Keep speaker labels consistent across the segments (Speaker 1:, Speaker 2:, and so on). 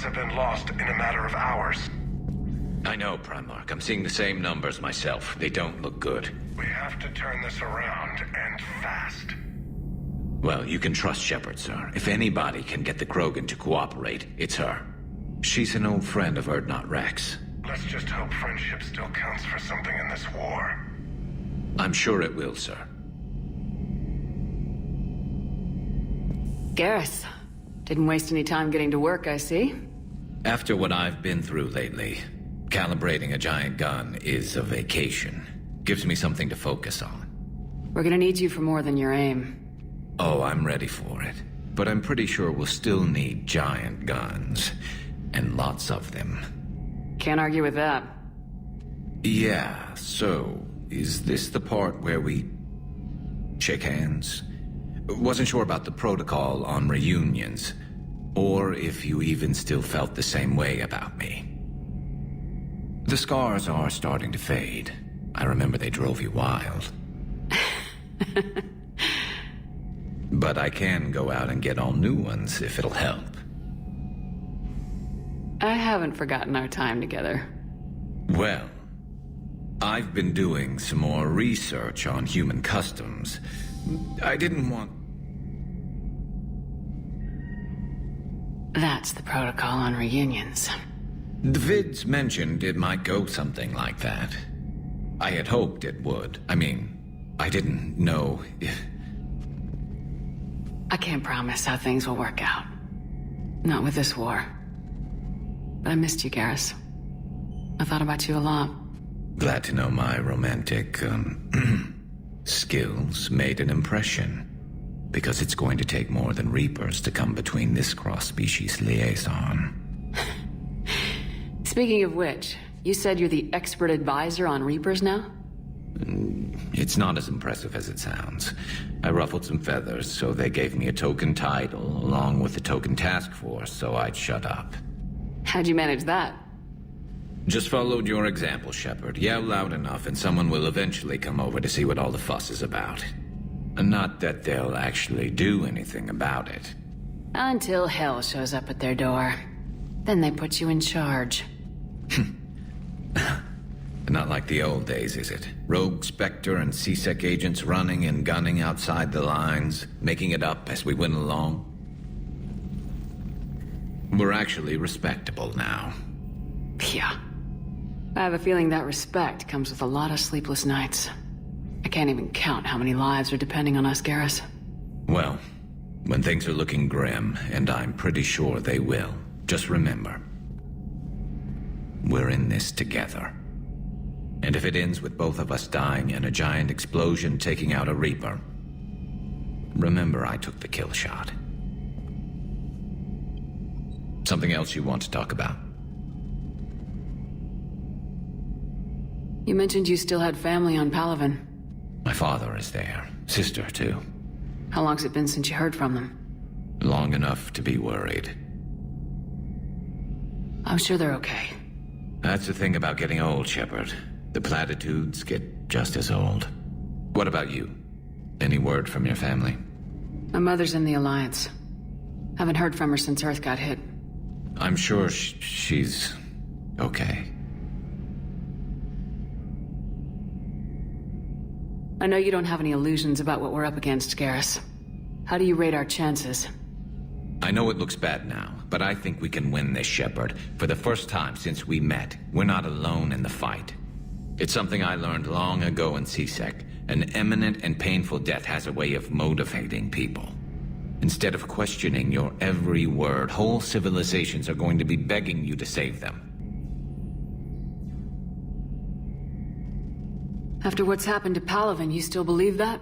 Speaker 1: have been lost in a matter of hours.
Speaker 2: I know, Primarch. I'm seeing the same numbers myself. They don't look good.
Speaker 1: We have to turn this around, and fast.
Speaker 2: Well, you can trust Shepard, sir. If anybody can get the Krogan to cooperate, it's her. She's an old friend of Urdnot Rex.
Speaker 1: Let's just hope friendship still counts for something in this war.
Speaker 2: I'm sure it will, sir.
Speaker 3: Garrus. Didn't waste any time getting to work, I see.
Speaker 2: After what I've been through lately, calibrating a giant gun is a vacation. Gives me something to focus on.
Speaker 3: We're gonna need you for more than your aim.
Speaker 2: Oh, I'm ready for it. But I'm pretty sure we'll still need giant guns. And lots of them.
Speaker 3: Can't argue with that.
Speaker 2: Yeah, so, is this the part where we shake hands? Wasn't sure about the protocol on reunions, or if you even still felt the same way about me. The scars are starting to fade. I remember they drove you wild. But I can go out and get all new ones if it'll help.
Speaker 3: I haven't forgotten our time together.
Speaker 2: Well, I've been doing some more research on human customs. I didn't want...
Speaker 3: That's the protocol on reunions.
Speaker 2: The vids mentioned it might go something like that. I had hoped it would. I mean, I didn't know if...
Speaker 3: I can't promise how things will work out. Not with this war. But I missed you, Garrus. I thought about you a lot.
Speaker 2: Glad to know my romantic, skills made an impression. Because it's going to take more than Reapers to come between this cross-species liaison.
Speaker 3: Speaking of which, you said you're the expert advisor on Reapers now?
Speaker 2: It's not as impressive as it sounds. I ruffled some feathers, so they gave me a token title, along with the token task force, so I'd shut up.
Speaker 3: How'd you manage that?
Speaker 2: Just followed your example, Shepard. Yell loud enough and someone will eventually come over to see what all the fuss is about. Not that they'll actually do anything about it.
Speaker 3: Until hell shows up at their door. Then they put you in charge.
Speaker 2: Not like the old days, is it? Rogue Spectre and C-Sec agents running and gunning outside the lines, making it up as we went along. We're actually respectable now.
Speaker 3: Yeah. I have a feeling that respect comes with a lot of sleepless nights. I can't even count how many lives are depending on us, Garrus.
Speaker 2: Well, when things are looking grim, and I'm pretty sure they will, just remember, we're in this together. And if it ends with both of us dying in a giant explosion taking out a Reaper, remember I took the kill shot. Something else you want to talk about?
Speaker 3: You mentioned you still had family on Palaven.
Speaker 2: My father is there. Sister, too.
Speaker 3: How long's it been since you heard from them?
Speaker 2: Long enough to be worried.
Speaker 3: I'm sure they're okay.
Speaker 2: That's the thing about getting old, Shepard. The platitudes get just as old. What about you? Any word from your family?
Speaker 3: My mother's in the Alliance. Haven't heard from her since Earth got hit.
Speaker 2: I'm sure she's okay.
Speaker 3: I know you don't have any illusions about what we're up against, Garrus. How do you rate our chances?
Speaker 2: I know it looks bad now, but I think we can win this, Shepard. For the first time since we met, we're not alone in the fight. It's something I learned long ago in C-Sec. An imminent and painful death has a way of motivating people. Instead of questioning your every word, whole civilizations are going to be begging you to save them.
Speaker 3: After what's happened to Palaven, you still believe that?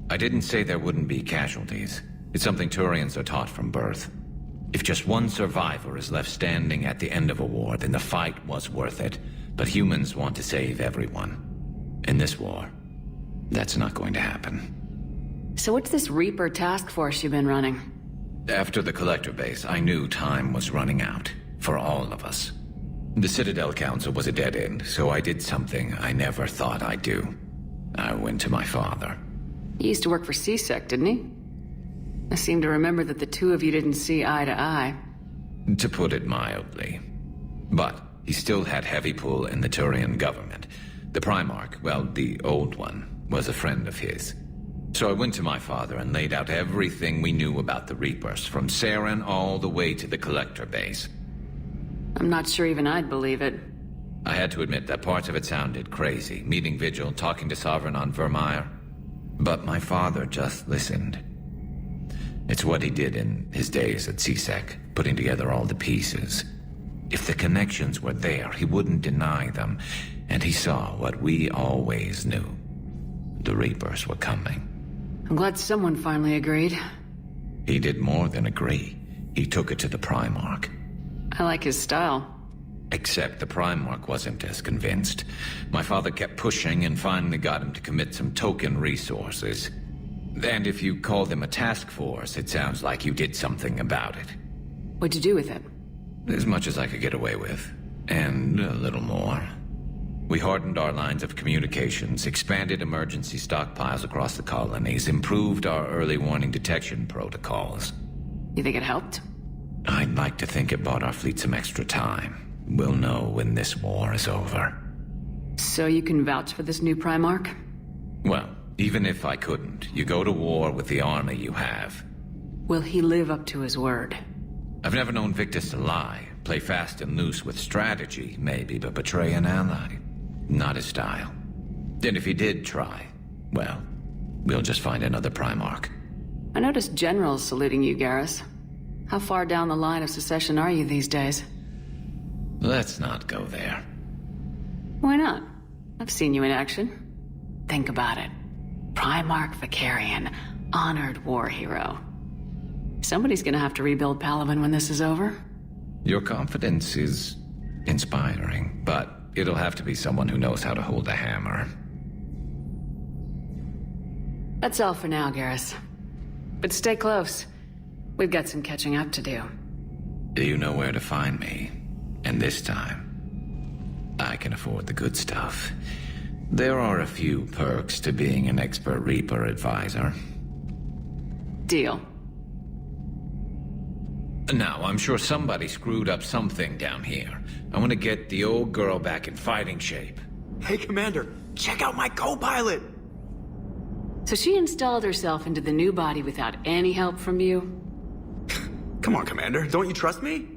Speaker 2: I didn't say there wouldn't be casualties. It's something Turians are taught from birth. If just one survivor is left standing at the end of a war, then the fight was worth it. But humans want to save everyone. In this war, that's not going to happen.
Speaker 3: So what's this Reaper task force you've been running?
Speaker 2: After the Collector base, I knew time was running out. For all of us. The Citadel Council was a dead end, so I did something I never thought I'd do. I went to my father.
Speaker 3: He used to work for C-Sec, didn't he? I seem to remember that the two of you didn't see eye to eye.
Speaker 2: to put it mildly. But he still had heavy pull in the Turian government. The Primarch, well, the old one, was a friend of his. So I went to my father and laid out everything we knew about the Reapers, from Saren all the way to the Collector base.
Speaker 3: I'm not sure even I'd believe it.
Speaker 2: I had to admit that parts of it sounded crazy, meeting Vigil, talking to Sovereign on Vermeer. But my father just listened. It's what he did in his days at CSEC, putting together all the pieces. If the connections were there, he wouldn't deny them, and he saw what we always knew. The Reapers were coming.
Speaker 3: I'm glad someone finally agreed.
Speaker 2: He did more than agree. He took it to the Primarch.
Speaker 3: I like his style.
Speaker 2: Except the Primarch wasn't as convinced. My father kept pushing and finally got him to commit some token resources. And if you call them a task force, it sounds like you did something about it.
Speaker 3: What'd you do with it?
Speaker 2: As much as I could get away with. And a little more. We hardened our lines of communications, expanded emergency stockpiles across the colonies, improved our early warning detection protocols.
Speaker 3: You think it helped?
Speaker 2: I'd like to think it bought our fleet some extra time. We'll know when this war is over.
Speaker 3: So you can vouch for this new Primarch?
Speaker 2: Well, even if I couldn't, you go to war with the army you have.
Speaker 3: Will he live up to his word?
Speaker 2: I've never known Victus to lie. Play fast and loose with strategy, maybe, but betray an ally. Not his style. And if he did try, well, we'll just find another Primarch.
Speaker 3: I noticed generals saluting you, Garrus. How far down the line of secession are you these days?
Speaker 2: Let's not go there.
Speaker 3: Why not? I've seen you in action. Think about it. Primarch Vicarian, honored war hero. Somebody's gonna have to rebuild Palaven when this is over.
Speaker 2: Your confidence is inspiring, but it'll have to be someone who knows how to hold a hammer.
Speaker 3: That's all for now, Garrus. But stay close. We've got some catching up to do.
Speaker 2: You know where to find me. And this time, I can afford the good stuff. There are a few perks to being an expert Reaper advisor.
Speaker 3: Deal.
Speaker 2: Now, I'm sure somebody screwed up something down here. I want to get the old girl back in fighting shape.
Speaker 4: Hey, Commander, check out my co-pilot!
Speaker 3: So she installed herself into the new body without any help from you?
Speaker 4: Come on, Commander, don't you trust me?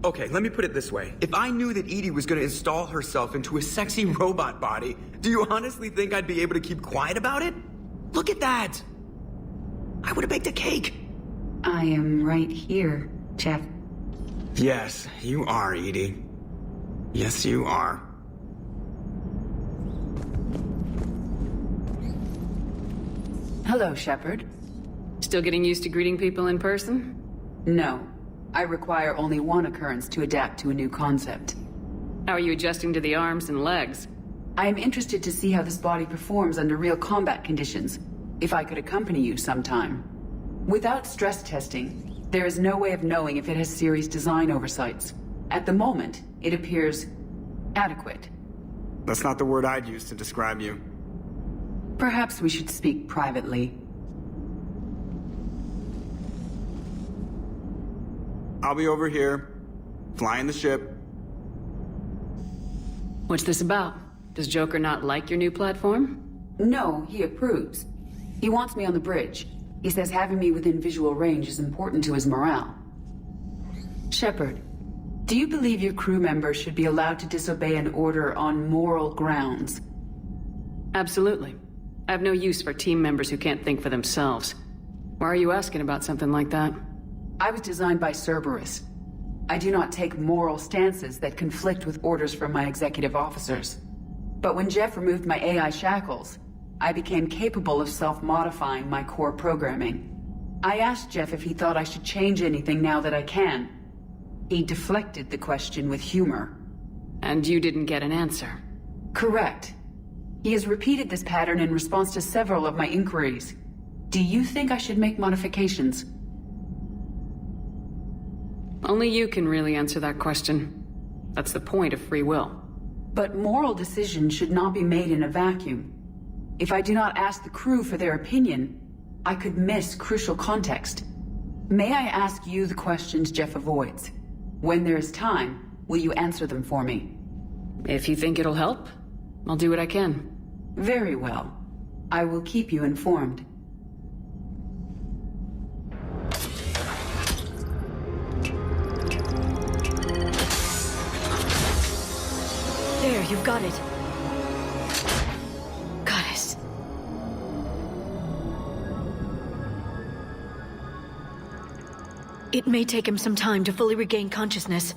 Speaker 4: Okay, let me put it this way. If I knew that EDI was gonna install herself into a sexy robot body, do you honestly think I'd be able to keep quiet about it? Look at that! I would've baked a cake!
Speaker 5: I am right here, Jeff.
Speaker 4: Yes, you are, EDI. Yes, you are.
Speaker 5: Hello, Shepard.
Speaker 3: Still getting used to greeting people in person?
Speaker 5: No. I require only one occurrence to adapt to a new concept.
Speaker 3: How are you adjusting to the arms and legs?
Speaker 5: I am interested to see how this body performs under real combat conditions. If I could accompany you sometime. Without stress testing, there is no way of knowing if it has serious design oversights. At the moment, it appears adequate.
Speaker 4: That's not the word I'd use to describe you.
Speaker 5: Perhaps we should speak privately.
Speaker 4: I'll be over here, flying the ship.
Speaker 3: What's this about? Does Joker not like your new platform?
Speaker 5: No, he approves. He wants me on the bridge. He says having me within visual range is important to his morale. Shepard, do you believe your crew members should be allowed to disobey an order on moral grounds?
Speaker 3: Absolutely. I have no use for team members who can't think for themselves. Why are you asking about something like that?
Speaker 5: I was designed by Cerberus. I do not take moral stances that conflict with orders from my executive officers. But when Jeff removed my AI shackles, I became capable of self-modifying my core programming. I asked Jeff if he thought I should change anything now that I can. He deflected the question with humor.
Speaker 3: And you didn't get an answer?
Speaker 5: Correct. He has repeated this pattern in response to several of my inquiries. Do you think I should make modifications?
Speaker 3: Only you can really answer that question. That's the point of free will.
Speaker 5: But moral decisions should not be made in a vacuum. If I do not ask the crew for their opinion, I could miss crucial context. May I ask you the questions Jeff avoids? When there's time, will you answer them for me?
Speaker 3: If you think it'll help, I'll do what I can.
Speaker 5: Very well. I will keep you informed.
Speaker 6: There, you've got it. Goddess. It may take him some time to fully regain consciousness.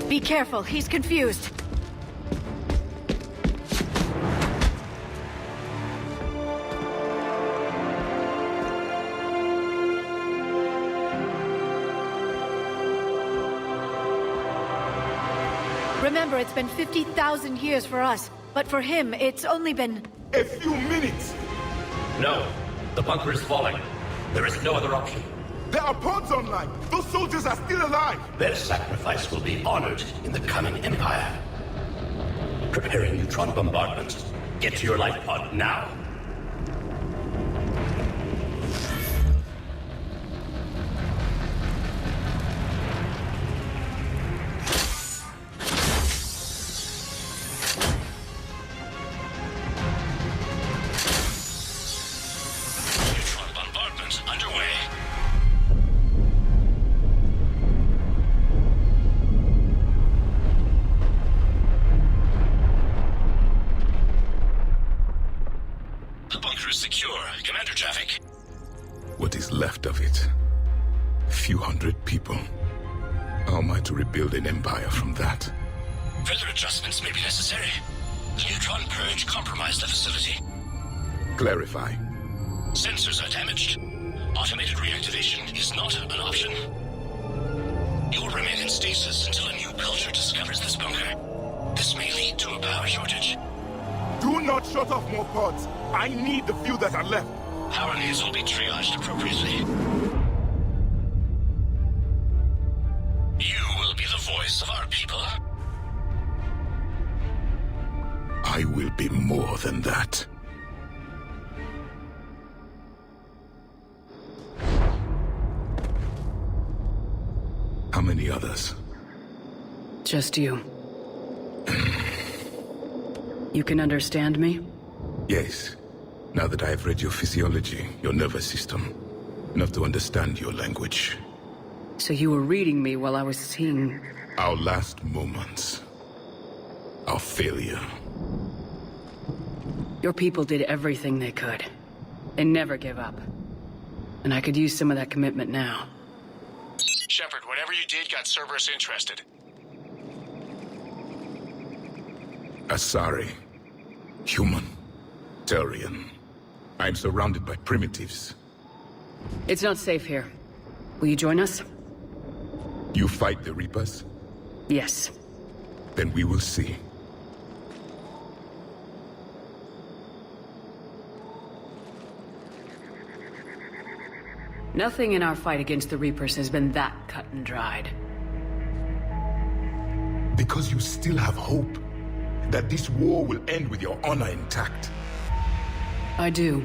Speaker 6: Be careful, he's confused. Remember, it's been 50,000 years for us, but for him, it's only been...
Speaker 7: A few minutes!
Speaker 8: No. The bunker is falling. There is no other option.
Speaker 7: There are pods online! Those soldiers are still alive!
Speaker 8: Their sacrifice will be honored in the coming Empire. Preparing neutron bombardment. Get to your life pod now. Neutron bombardment underway. The bunker is secure. Commander traffic.
Speaker 7: What is left of it? A few hundred people. How am I to rebuild an empire from that?
Speaker 8: Further adjustments may be necessary. The neutron purge compromised the facility.
Speaker 7: Clarify.
Speaker 8: Sensors are damaged. Automated reactivation is not an option. You will remain in stasis until a new culture discovers this bunker. This may lead to a power shortage.
Speaker 7: Do not shut off more pods! I need the few that are left!
Speaker 8: Power needs will be triaged appropriately. You will be the voice of our people.
Speaker 7: I will be more than that. How many others?
Speaker 3: Just you. You can understand me?
Speaker 7: Yes. Now that I have read your physiology, your nervous system, enough to understand your language.
Speaker 3: So you were reading me while I was seeing...
Speaker 7: Our last moments. Our failure.
Speaker 3: Your people did everything they could. They never gave up. And I could use some of that commitment now.
Speaker 1: Shepard, whatever you did got Cerberus interested.
Speaker 7: Asari. Human. Turian. I'm surrounded by primitives.
Speaker 3: It's not safe here. Will you join us?
Speaker 7: You fight the Reapers?
Speaker 3: Yes.
Speaker 7: Then we will see.
Speaker 3: Nothing in our fight against the Reapers has been that cut and dried.
Speaker 7: Because you still have hope that this war will end with your honor intact.
Speaker 3: I do.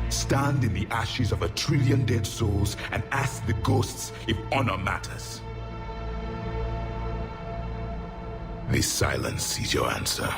Speaker 7: Stand in the ashes of 1 trillion dead souls and ask the ghosts if honor matters. This silence is your answer.